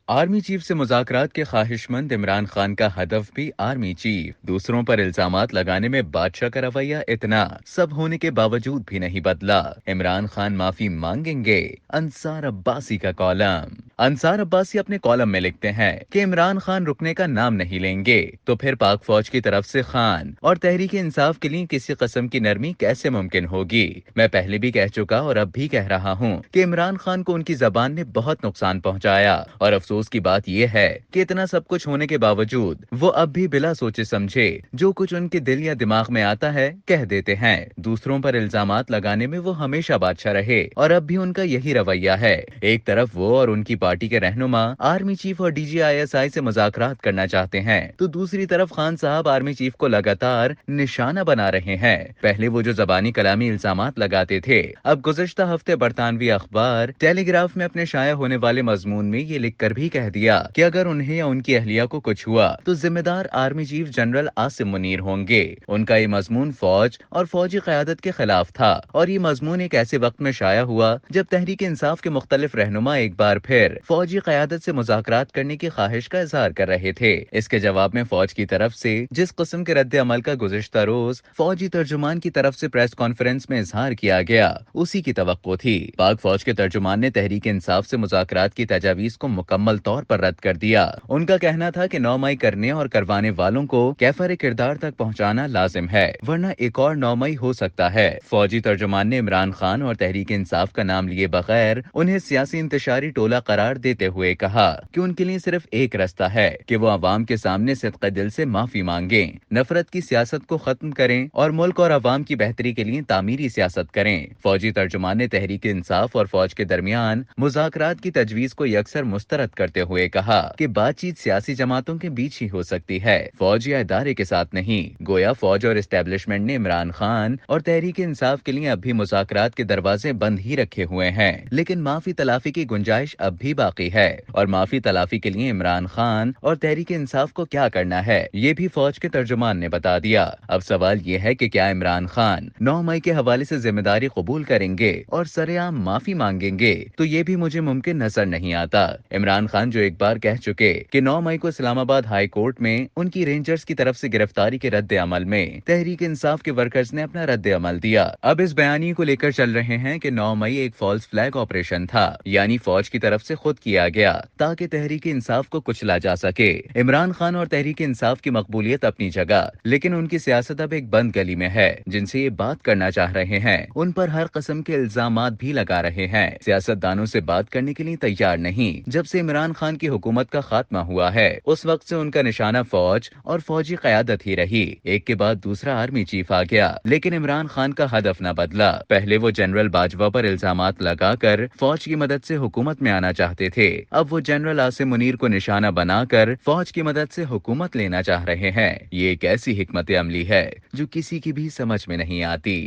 Army chief से मुज़ाकरात के ख्वाहिशमंद इमरान खान का हदफ भी आर्मी चीफ। दूसरों पर इल्जामात लगाने में बादशाह का रवैया इतना सब होने के बावजूद भी नहीं बदला। इमरान खान माफी मांगेंगे, अंसार अब्बासी का कॉलम। अंसार अब्बासी अपने कॉलम में लिखते हैं कि इमरान खान रुकने का नाम नहीं लेंगे तो फिर पाक फौज की तरफ से खान और तहरीक इंसाफ के लिए किसी किस्म की नरमी कैसे मुमकिन होगी। मैं पहले भी कह चुका और अब भी कह रहा हूँ कि इमरान खान को उनकी जबान ने बहुत नुकसान पहुंचाया और अफसोस की बात यह है कि इतना सब कुछ होने के बावजूद वो अब भी बिला सोचे समझे जो कुछ उनके दिल या दिमाग में आता है कह देते हैं। दूसरों पर इल्जामात लगाने में वो हमेशा बादशाह रहे और अब भी उनका यही रवैया है। एक तरफ वो और उनकी पार्टी के रहनुमा आर्मी चीफ और DGISI से मुज़ाकरात करना चाहते हैं तो दूसरी तरफ खान साहब आर्मी चीफ को लगातार निशाना बना रहे हैं। पहले वो जो जबानी कलामी इल्जामात लगाते थे, अब गुज़श्ता हफ्ते बरतानवी अखबार टेलीग्राफ में अपने शाया होने वाले मजमून में ये लिख कर भी कह दिया कि अगर उन्हें या उनकी अहलिया को कुछ हुआ तो जिम्मेदार army chief general Asim Munir होंगे। उनका ये मजमून फौज और फौजी क़यादत के खिलाफ था और ये मजमून एक ऐसे वक्त में शाया हुआ जब तहरीक इंसाफ के मुख्तलिफ रहनुमा एक बार फिर फौजी क़यादत से मुज़ाकरात करने की ख्वाहिश का इजहार कर रहे थे। इसके जवाब में फौज की तरफ से जिस किस्म के रद्द अमल का गुज़श्ता रोज फौजी तर्जुमान की तरफ से प्रेस कॉन्फ्रेंस में इजहार किया गया, उसी की तवक्को थी। पाक फौज के तर्जुमान ने तहरीक इंसाफ से मुज़ाकरात की तजावीज़ को मुकम्मल तौर पर रद्द कर दिया। उनका कहना था कि 9 मई करने और करवाने वालों को कैफर किरदार तक पहुंचाना लाजिम है, वरना एक और 9 मई हो सकता है। फौजी तर्जुमान ने इमरान खान और तहरीक इंसाफ का नाम लिए बगैर उन्हें सियासी इंतशारी टोला करार देते हुए कहा कि उनके लिए सिर्फ एक रास्ता है कि वो अवाम के सामने सिद्क़े दिल से माफी मांगे, नफरत की सियासत को खत्म करें और मुल्क और अवाम की बेहतरी के लिए तामीरी सियासत करें। फौजी तर्जुमान ने तहरीक इंसाफ और फौज के दरमियान मुज़ाकरात की तजवीज़ को यकसर मुस्तरद करते हुए कहा कि बातचीत सियासी जमातों के बीच ही हो सकती है, फौज या इदारे के साथ नहीं। गोया फौज और एस्टेब्लिशमेंट ने इमरान खान और तहरीक इंसाफ के लिए अब भी मुज़ाकरात के दरवाजे बंद ही रखे हुए हैं, लेकिन माफी तलाफी की गुंजाइश अब भी बाकी है और माफी तलाफी के लिए इमरान खान और तहरीक इंसाफ को क्या करना है ये भी फौज के तर्जुमान ने बता दिया। अब सवाल ये है कि क्या इमरान खान 9 मई के हवाले से जिम्मेदारी कबूल करेंगे और सरेआम माफी मांगेंगे, तो ये भी मुझे मुमकिन नजर नहीं आता। इमरान खान जो एक बार कह चुके कि 9 मई को इस्लामाबाद हाई कोर्ट में उनकी रेंजर्स की तरफ से गिरफ्तारी के रद्द अमल में तहरीक इंसाफ के वर्कर्स ने अपना रद्द अमल दिया, अब इस बयानी को लेकर चल रहे हैं कि 9 मई एक फॉल्स फ्लैग ऑपरेशन था, यानी फौज की तरफ से खुद किया गया ताकि तहरीक इंसाफ को कुचला जा सके। इमरान खान और तहरीक इंसाफ की मकबूलियत अपनी जगह, लेकिन उनकी सियासत अब एक बंद गली में है। जिनसे ये बात करना चाह रहे हैं उन पर हर किस्म के इल्जामात भी लगा रहे हैं, सियासतदानों से बात करने के लिए तैयार नहीं। जब से इमरान खान की हुकूमत का खात्मा हुआ है उस वक्त से उनका निशाना फौज और फौजी क़यादत ही रही। एक के बाद दूसरा आर्मी चीफ आ गया, लेकिन इमरान खान का हदफ न बदला। पहले वो जनरल बाजवा पर इल्जामात लगाकर फौज की मदद से हुकूमत में आना चाहते थे, अब वो जनरल आसिम मुनीर को निशाना बनाकर फौज की मदद से हुकूमत लेना चाह रहे हैं। ये एक ऐसी हिकमत अमली है जो किसी की भी समझ में नहीं आती।